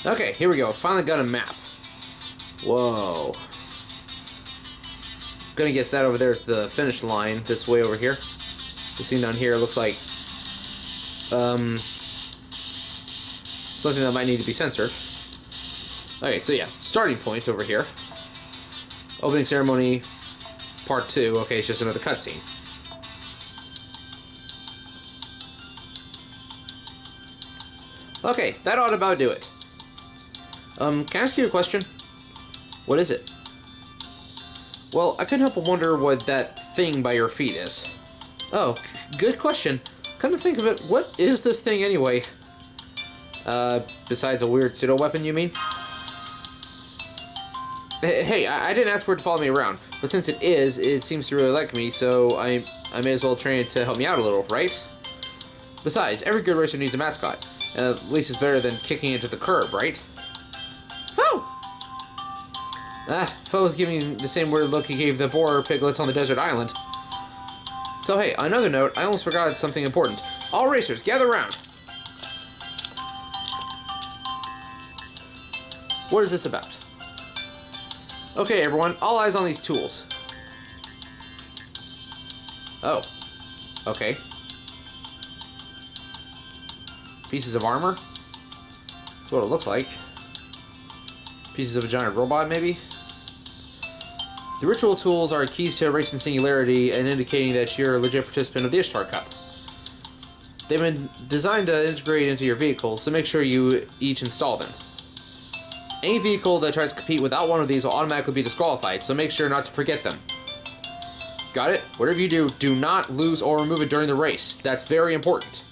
Okay, here we go. Finally got a map. Whoa. Gonna guess that over there is the finish line, this way over here. This thing down here looks like something that might need to be censored. Okay, so yeah, starting point over here. Opening ceremony, part 2. Okay, it's just another cutscene. Okay, that ought about do it. Can I ask you a question? What is it? Well, I couldn't help but wonder what that thing by your feet is. Oh, good question. Come to think of it, what is this thing anyway? Besides a weird pseudo-weapon, you mean? Hey, I didn't ask for it to follow me around, but since it is, it seems to really like me, so I may as well train it to help me out a little, right? Besides, every good racer needs a mascot. At least it's better than kicking it to the curb, right? Foe! Foe's giving the same weird look he gave the boar piglets on the desert island. So hey, on another note, I almost forgot something important. All racers, gather round! What is this about? Okay, everyone, all eyes on these tools. Oh. Okay. Pieces of armor? That's what it looks like. Pieces of a giant robot, maybe? The ritual tools are keys to erasing singularity and indicating that you're a legit participant of the Ishtar Cup. They've been designed to integrate into your vehicle, so make sure you each install them. Any vehicle that tries to compete without one of these will automatically be disqualified, so make sure not to forget them. Got it? Whatever you do, do not lose or remove it during the race. That's very important.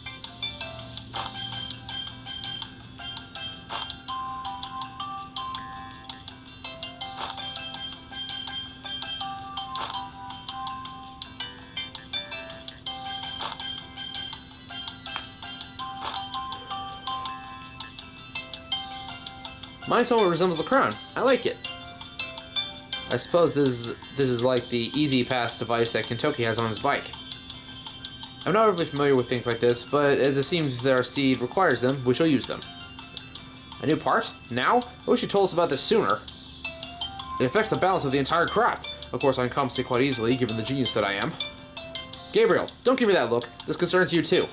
Mine somewhat resembles a crown. I like it. I suppose this is like the Easy Pass device that Kentucky has on his bike. I'm not overly familiar with things like this, but as it seems that our steed requires them, we shall use them. A new part? Now? I wish you told us about this sooner. It affects the balance of the entire craft. Of course, I can compensate quite easily, given the genius that I am. Gabriel, don't give me that look. This concerns you too.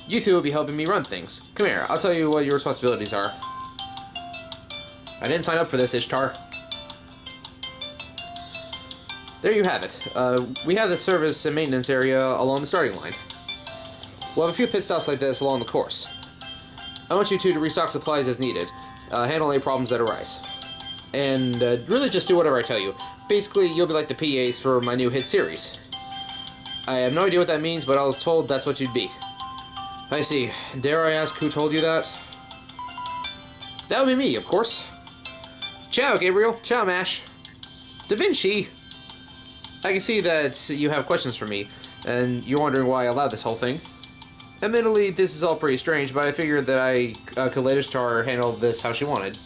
You two will be helping me run things. Come here, I'll tell you what your responsibilities are. I didn't sign up for this, Ishtar. There you have it. We have the service and maintenance area along the starting line. We'll have a few pit stops like this along the course. I want you two to restock supplies as needed, handle any problems that arise. And really just do whatever I tell you. Basically, you'll be like the PAs for my new hit series. I have no idea what that means, but I was told that's what you'd be. I see. Dare I ask who told you that? That would be me, of course. Ciao, Gabriel. Ciao, Mash. Da Vinci! I can see that you have questions for me, and you're wondering why I allowed this whole thing. Admittedly, this is all pretty strange, but I figured that I could let Ishtar handle this how she wanted.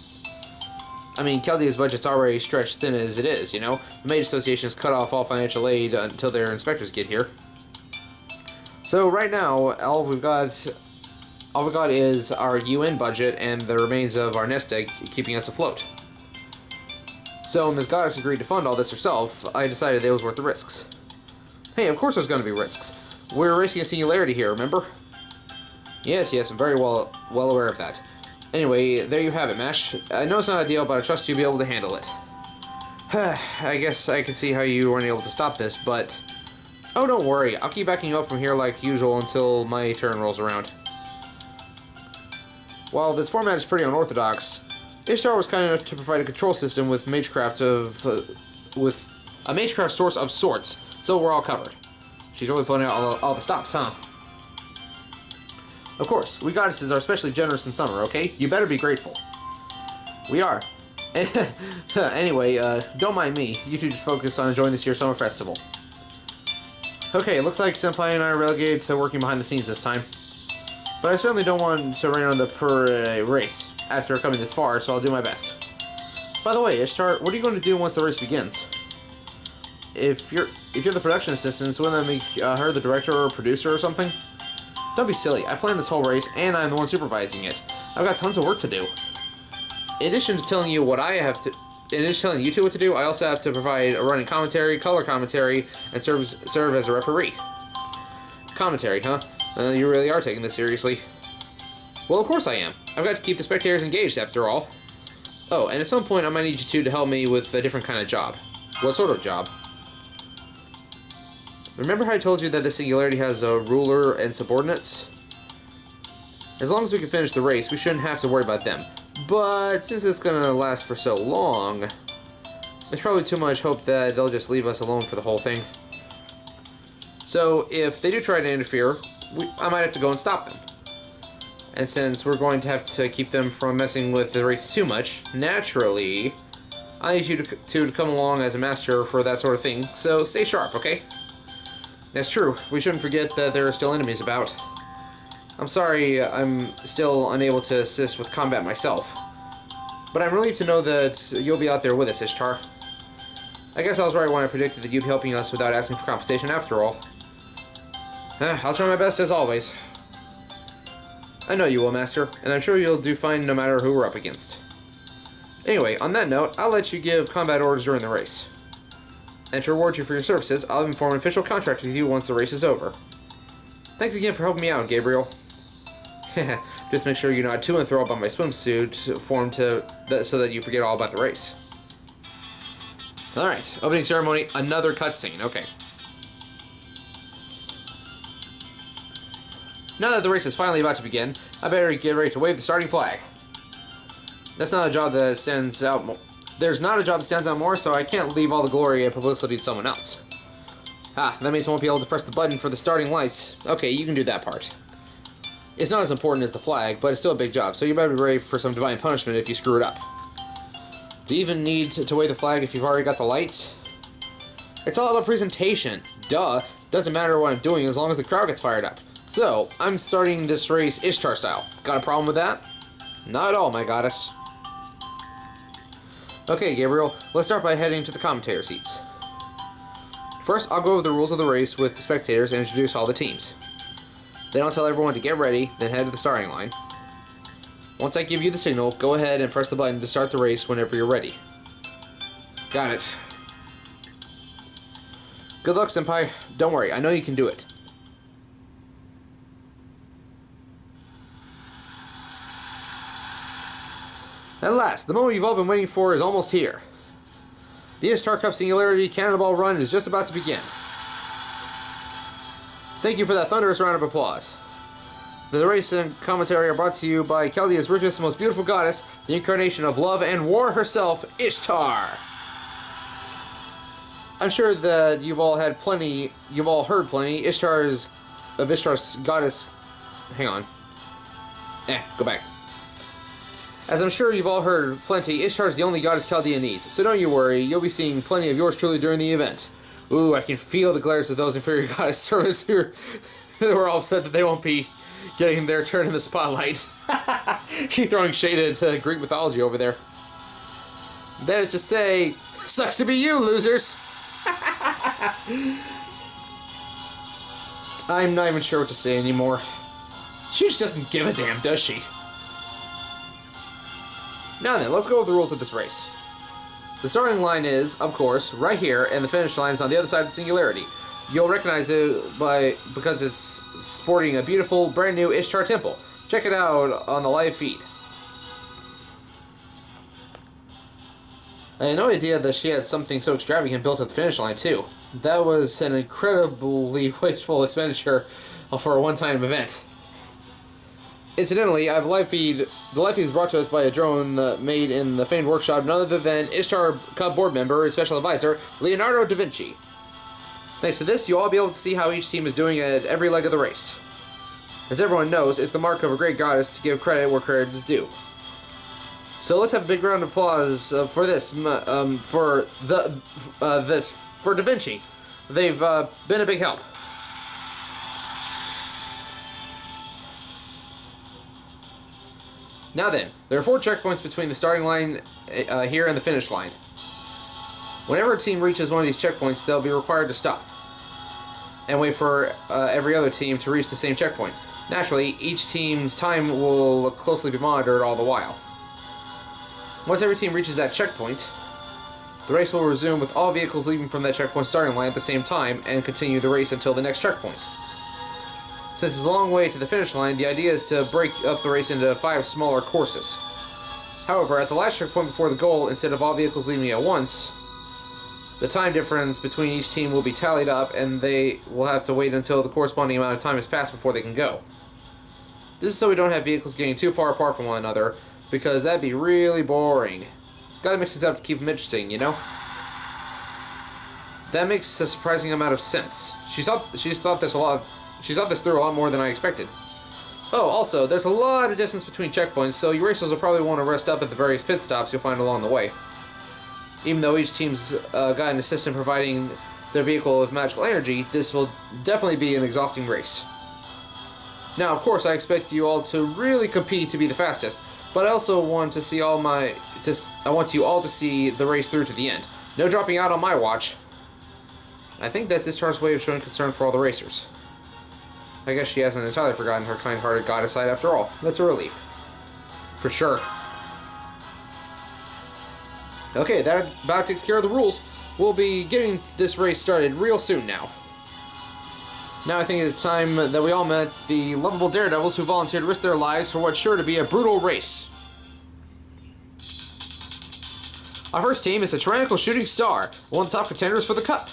I mean, Chaldea's budget's already stretched thin as it is, you know? The Mage Association has cut off all financial aid until their inspectors get here. So right now, all we've got is our UN budget and the remains of our nest egg keeping us afloat. So Ms. Goddess agreed to fund all this herself. I decided it was worth the risks. Hey, of course there's going to be risks. We're racing a singularity here, remember? Yes, I'm very well aware of that. Anyway, there you have it, Mash. I know it's not ideal, but I trust you'll be able to handle it. I guess I can see how you weren't able to stop this, but... Oh, don't worry. I'll keep backing you up from here like usual until my turn rolls around. While this format is pretty unorthodox, Ishtar was kind enough to provide a control system with Magecraft with a Magecraft source of sorts, so we're all covered. She's really pulling out all the stops, huh? Of course, we goddesses are especially generous in summer, okay? You better be grateful. We are. Anyway, don't mind me. You two just focus on enjoying this year's summer festival. Okay, it looks like Senpai and I are relegated to working behind the scenes this time. But I certainly don't want to rain on the race after coming this far, so I'll do my best. By the way, Ishtar, what are you going to do once the race begins? If you're the production assistant, wouldn't that make her the director or producer or something? Don't be silly. I planned this whole race, and I'm the one supervising it. I've got tons of work to do. In addition to telling you what I have to, in addition to telling you two what to do, I also have to provide a running commentary, color commentary, and serve as a referee. Commentary, huh? You really are taking this seriously. Well, of course I am. I've got to keep the spectators engaged, after all. Oh, and at some point I might need you two to help me with a different kind of job. What sort of job? Remember how I told you that the Singularity has a ruler and subordinates? As long as we can finish the race, we shouldn't have to worry about them. But since it's gonna last for so long, there's probably too much hope that they'll just leave us alone for the whole thing. So if they do try to interfere, I might have to go and stop them. And since we're going to have to keep them from messing with the race too much, naturally, I need you to come along as a master for that sort of thing, so stay sharp, okay? That's true. We shouldn't forget that there are still enemies about. I'm sorry I'm still unable to assist with combat myself. But I'm relieved to know that you'll be out there with us, Ishtar. I guess I was right when I predicted that you'd be helping us without asking for compensation after all. I'll try my best as always. I know you will, Master, and I'm sure you'll do fine no matter who we're up against. Anyway, on that note, I'll let you give combat orders during the race. And to reward you for your services, I'll inform an official contract with you once the race is over. Thanks again for helping me out, Gabriel. Just make sure you're not too enthralled by my swimsuit form so that you forget all about the race. Alright, opening ceremony, another cutscene, okay. Now that the race is finally about to begin, I better get ready to wave the starting flag. That's not a job that stands out more. There's not a job that stands out more, so I can't leave all the glory and publicity to someone else. That means I won't be able to press the button for the starting lights. Okay, you can do that part. It's not as important as the flag, but it's still a big job, so you better be ready for some divine punishment if you screw it up. Do you even need to wave the flag if you've already got the lights? It's all about presentation. Duh. Doesn't matter what I'm doing as long as the crowd gets fired up. So, I'm starting this race Ishtar style. Got a problem with that? Not at all, my goddess. Okay, Gabriel, let's start by heading to the commentator seats. First, I'll go over the rules of the race with the spectators and introduce all the teams. Then I'll tell everyone to get ready, then head to the starting line. Once I give you the signal, go ahead and press the button to start the race whenever you're ready. Got it. Good luck, Senpai. Don't worry, I know you can do it. At last, the moment you've all been waiting for is almost here. The Ishtar Cup Singularity Cannonball Run is just about to begin. Thank you for that thunderous round of applause. The race and commentary are brought to you by Chaldea's richest, most beautiful goddess, the incarnation of love and war herself, Ishtar. I'm sure that you've all heard plenty, Ishtar's goddess... Hang on. Go back. As I'm sure you've all heard plenty, Ishtar's the only goddess Chaldea needs, so don't you worry, you'll be seeing plenty of yours truly during the event. Ooh, I can feel the glares of those inferior goddess servants who are all upset that they won't be getting their turn in the spotlight. Keep throwing shade at Greek mythology over there. That is to say, sucks to be you, losers! I'm not even sure what to say anymore. She just doesn't give a damn, does she? Now then, let's go over the rules of this race. The starting line is, of course, right here, and the finish line is on the other side of the Singularity. You'll recognize it because it's sporting a beautiful, brand new Ishtar temple. Check it out on the live feed. I had no idea that she had something so extravagant built at the finish line, too. That was an incredibly wasteful expenditure for a one-time event. Incidentally, I have a live feed. The live feed is brought to us by a drone made in the famed workshop, none other than Ishtar Cup board member and special advisor, Leonardo da Vinci. Thanks to this, you'll all be able to see how each team is doing at every leg of the race. As everyone knows, it's the mark of a great goddess to give credit where credit is due. So let's have a big round of applause for this, for Da Vinci. They've been a big help. Now then, there are 4 checkpoints between the starting line here and the finish line. Whenever a team reaches one of these checkpoints, they'll be required to stop and wait for every other team to reach the same checkpoint. Naturally, each team's time will closely be monitored all the while. Once every team reaches that checkpoint, the race will resume with all vehicles leaving from that checkpoint starting line at the same time and continue the race until the next checkpoint. Since it's a long way to the finish line, the idea is to break up the race into 5 smaller courses. However, at the last checkpoint before the goal, instead of all vehicles leaving at once, the time difference between each team will be tallied up and they will have to wait until the corresponding amount of time has passed before they can go. This is so we don't have vehicles getting too far apart from one another, because that'd be really boring. Gotta mix things up to keep them interesting, you know? That makes a surprising amount of sense. She's thought this through a lot more than I expected. Oh, also, there's a lot of distance between checkpoints, so your racers will probably want to rest up at the various pit stops you'll find along the way. Even though each team's got an assistant providing their vehicle with magical energy, this will definitely be an exhausting race. Now, of course, I expect you all to really compete to be the fastest, but I also want to see I want you all to see the race through to the end. No dropping out on my watch. I think that's Discharge's way of showing concern for all the racers. I guess she hasn't entirely forgotten her kind-hearted goddess side after all. That's a relief. For sure. Okay, that about takes care of the rules. We'll be getting this race started real soon now. Now I think it's time that we all met the lovable daredevils who volunteered to risk their lives for what's sure to be a brutal race. Our first team is the Tyrannical Shooting Star, one of the top contenders for the Cup.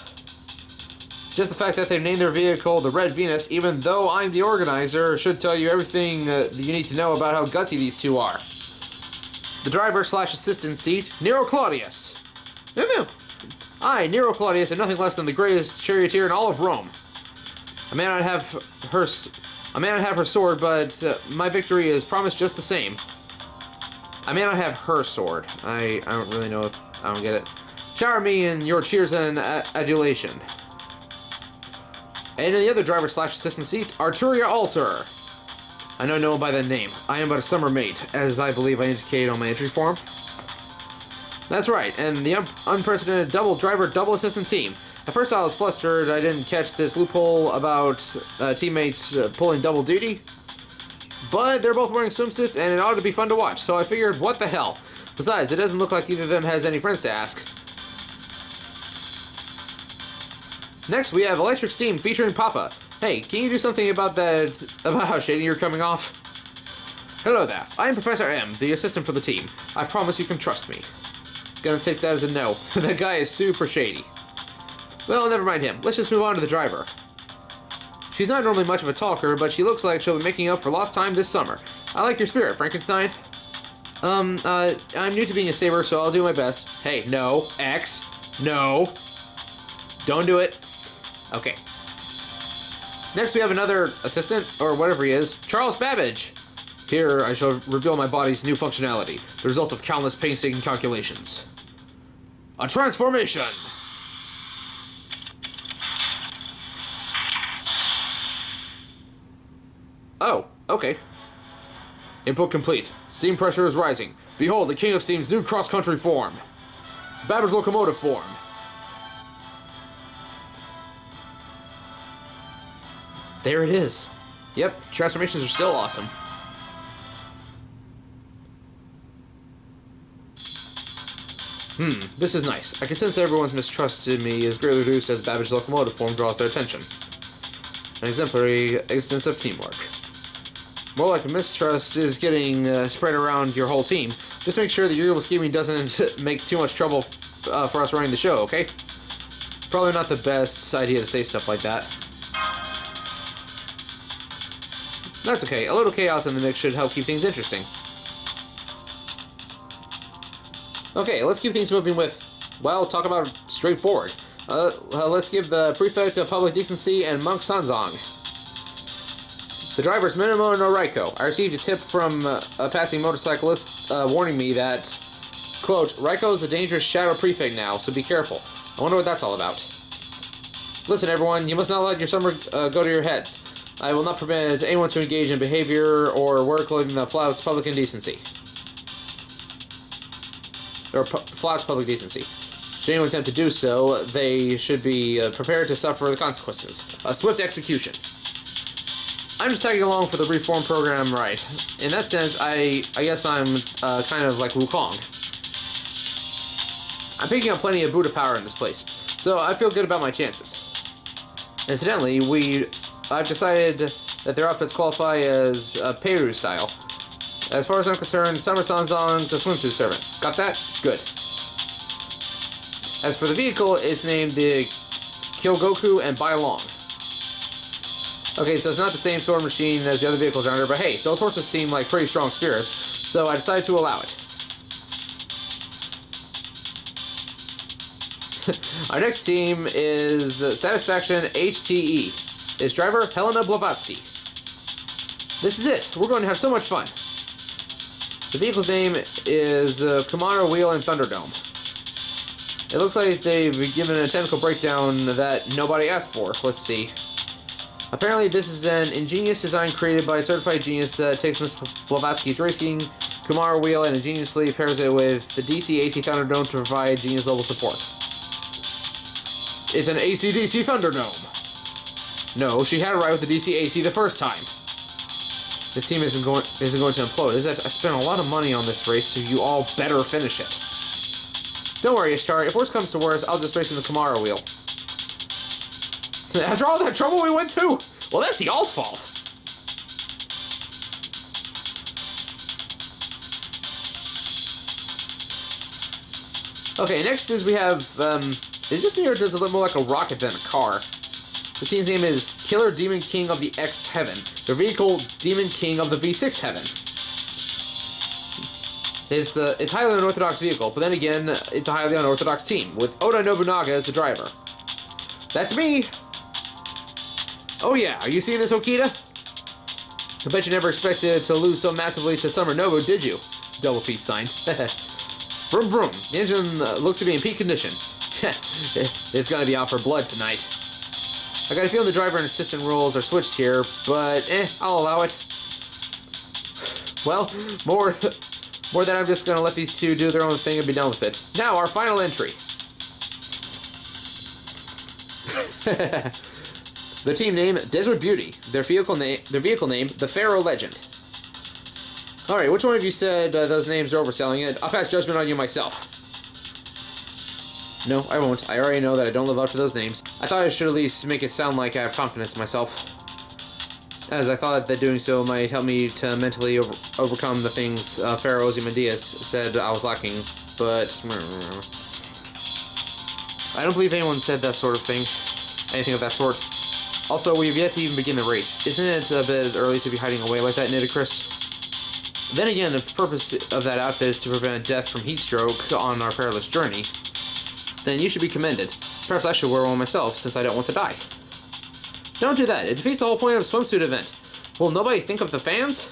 Just the fact that they've named their vehicle the Red Venus, even though I'm the organizer, should tell you everything that you need to know about how gutsy these two are. The driver/assistant seat, Nero Claudius. I, Nero Claudius, am nothing less than the greatest charioteer in all of Rome. I may not have her sword, but my victory is promised just the same. I may not have her sword. I don't really know if I don't get it. Shower me in your cheers and adulation. And in the other driver/assistant seat, Arturia Alter. I know no one by that name. I am but a summer mate, as I believe I indicated on my entry form. That's right, and the unprecedented double driver, double assistant team. At first I was flustered I didn't catch this loophole about teammates pulling double duty. But they're both wearing swimsuits and it ought to be fun to watch, so I figured, what the hell. Besides, it doesn't look like either of them has any friends to ask. Next, we have Electric Steam featuring Papa. Hey, can you do something about how shady you're coming off? Hello there, I am Professor M, the assistant for the team. I promise you can trust me. Gonna take that as a no. That guy is super shady. Well, never mind him. Let's just move on to the driver. She's not normally much of a talker, but she looks like she'll be making up for lost time this summer. I like your spirit, Frankenstein. I'm new to being a saber, so I'll do my best. Hey, no. X. No. Don't do it. Okay. Next we have another assistant, or whatever he is, Charles Babbage. Here I shall reveal my body's new functionality, the result of countless painstaking calculations. A transformation! Oh, okay. Input complete. Steam pressure is rising. Behold, the King of Steam's new cross-country form. Babbage locomotive form. There it is. Yep, transformations are still awesome. This is nice. I can sense everyone's mistrust in me is greatly reduced as Babbage's locomotive form draws their attention. An exemplary instance of teamwork. More like mistrust is getting spread around your whole team. Just make sure that your evil scheming doesn't make too much trouble for us running the show, okay? Probably not the best idea to say stuff like that. That's okay. A little chaos in the mix should help keep things interesting. Okay, let's keep things moving with, well, talk about straightforward. Let's give the Prefect of Public Decency and Monk Sanzong. The driver's Minimo no Raiko. I received a tip from a passing motorcyclist warning me that, quote, Raiko is a dangerous shadow prefect now, so be careful. I wonder what that's all about. Listen, everyone, you must not let your summer go to your heads. I will not permit anyone to engage in behavior or work clothing that flouts public indecency. Or flouts public decency. Should anyone attempt to do so, they should be prepared to suffer the consequences. A swift execution. I'm just tagging along for the reform program, right? In that sense, I guess I'm kind of like Wukong. I'm picking up plenty of Buddha power in this place, so I feel good about my chances. Incidentally, I've decided that their outfits qualify as Peru style. As far as I'm concerned, Summer Sanzong's a swimsuit servant. Got that? Good. As for the vehicle, it's named the Kyogoku and Bailong. Okay, so it's not the same sword machine as the other vehicles around here, but hey, those horses seem like pretty strong spirits, so I decided to allow it. Our next team is Satisfaction HTE. Its driver, Helena Blavatsky. This is it. We're going to have so much fun. The vehicle's name is Kumara Wheel and Thunderdome. It looks like they've given a technical breakdown that nobody asked for. Let's see. Apparently, this is an ingenious design created by a certified genius that takes Ms. Blavatsky's racing Kumara Wheel and ingeniously pairs it with the DC-AC Thunderdome to provide genius-level support. It's an AC-DC Thunderdome. No, she had it right with the DC-AC the first time. This team isn't going to implode, is it? I spent a lot of money on this race, so you all better finish it. Don't worry, Ishtar. If worse comes to worse, I'll just race in the Kumara Wheel. After all that trouble we went through, well, that's y'all's fault. Okay, next is we have, is just me or does it look more like a rocket than a car? The team's name is Killer Demon King of the X Heaven. Their vehicle, Demon King of the V6 Heaven. It's highly unorthodox vehicle, but then again, it's a highly unorthodox team, with Oda Nobunaga as the driver. That's me! Oh yeah, are you seeing this, Okita? I bet you never expected to lose so massively to Summer Nobu, did you? Double peace sign. Vroom vroom, the engine looks to be in peak condition. It's gonna be out for blood tonight. I got a feeling the driver and assistant roles are switched here, but I'll allow it. Well, more than I'm just gonna let these two do their own thing and be done with it. Now, our final entry. The team name, Desert Beauty. Their vehicle name, the Pharaoh Legend. Alright, which one of you said those names are overselling it? I'll pass judgment on you myself. No, I won't. I already know that I don't live up to those names. I thought I should at least make it sound like I have confidence in myself, as I thought that doing so might help me to mentally overcome the things Pharaoh Ozymandias said I was lacking, but I don't believe anyone said that sort of thing. Anything of that sort. Also, we've yet to even begin the race. Isn't it a bit early to be hiding away like that, Nitocris? Then again, if the purpose of that outfit is to prevent death from heat stroke on our perilous journey, then you should be commended. Perhaps I should wear one myself, since I don't want to die. Don't do that. It defeats the whole point of a swimsuit event. Will nobody think of the fans?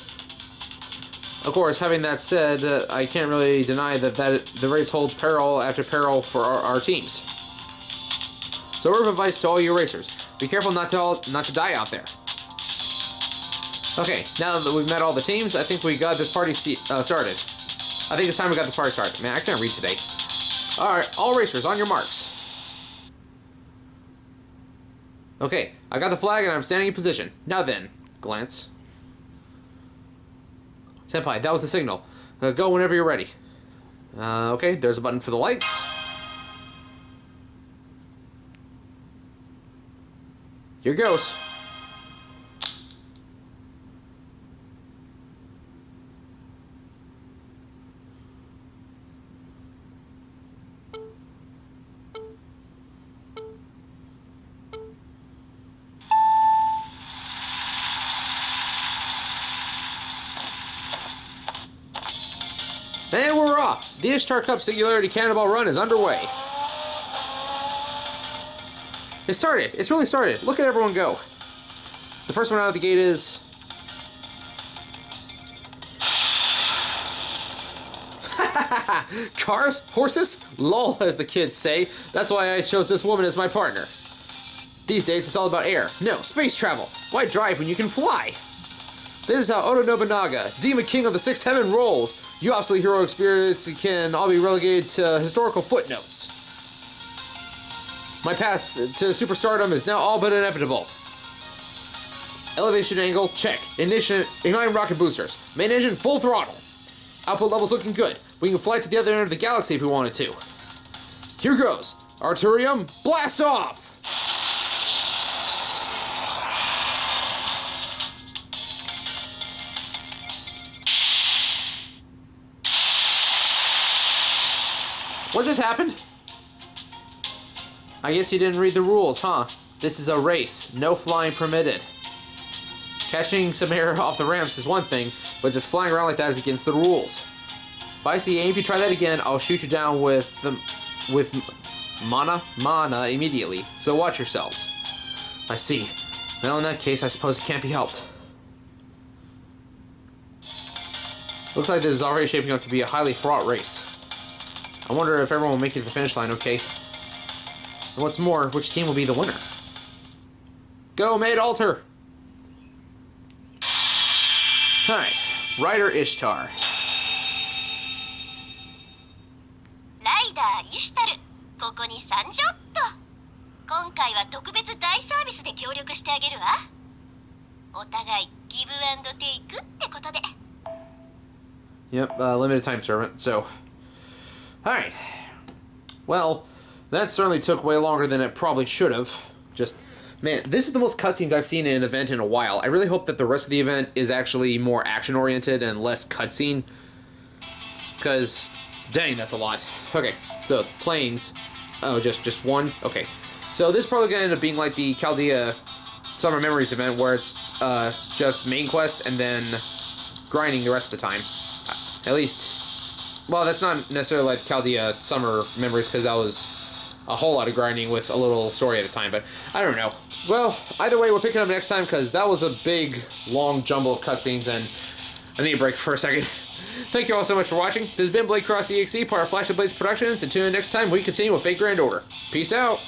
Of course, having that said, I can't really deny that the race holds peril after peril for our teams. So, word of advice to all you racers: be careful not to die out there. Okay, now that we've met all the teams, I think we got this party started. I think it's time we got this party started. Man, I can't read today. Alright, all racers, on your marks. Okay, I got the flag and I'm standing in position. Now then, glance. Senpai, that was the signal. Go whenever you're ready. Okay, there's a button for the lights. Here goes. And we're off! The Ishtar Cup Singularity Cannonball Run is underway. It started! It's really started! Look at everyone go! The first one out of the gate is... Cars? Horses? Lol, as the kids say. That's why I chose this woman as my partner. These days, it's all about air. No, space travel! Why drive when you can fly? This is how Oda Nobunaga, Demon King of the Sixth Heaven, rolls. You obviously heroic spirits can all be relegated to historical footnotes. My path to superstardom is now all but inevitable. Elevation angle, check. Igniting rocket boosters. Main engine, full throttle. Output levels looking good. We can fly to the other end of the galaxy if we wanted to. Here goes. Arturium, blast off! What just happened? I guess you didn't read the rules, huh? This is a race. No flying permitted. Catching some air off the ramps is one thing, but just flying around like that is against the rules. If I see any of you try that again, I'll shoot you down with mana immediately. So watch yourselves. I see. Well, in that case, I suppose it can't be helped. Looks like this is already shaping up to be a highly fraught race. I wonder if everyone will make it to the finish line okay. And what's more, which team will be the winner? Go, Maid Alter! Alright, Rider Ishtar. ライダーイシュタル、ここに参上っと。今回は特別大サービスで協力してあげるわ。お互いギブアンドテイクってことで。Yep, limited time servant, so... Alright. Well, that certainly took way longer than it probably should have. Just, man, this is the most cutscenes I've seen in an event in a while. I really hope that the rest of the event is actually more action-oriented and less cutscene. Because, dang, that's a lot. Okay, so, planes. Oh, just one? Okay. So this is probably going to end up being like the Chaldea Summer Memories event, where it's just main quest and then grinding the rest of the time. At least... Well, that's not necessarily like Chaldea Summer Memories, because that was a whole lot of grinding with a little story at a time, but I don't know. Well, either way, we're picking up next time, because that was a big, long jumble of cutscenes, and I need a break for a second. Thank you all so much for watching. This has been Blade Cross EXE, part of Flash of Blades Productions, and tune in next time we continue with Fate Grand Order. Peace out!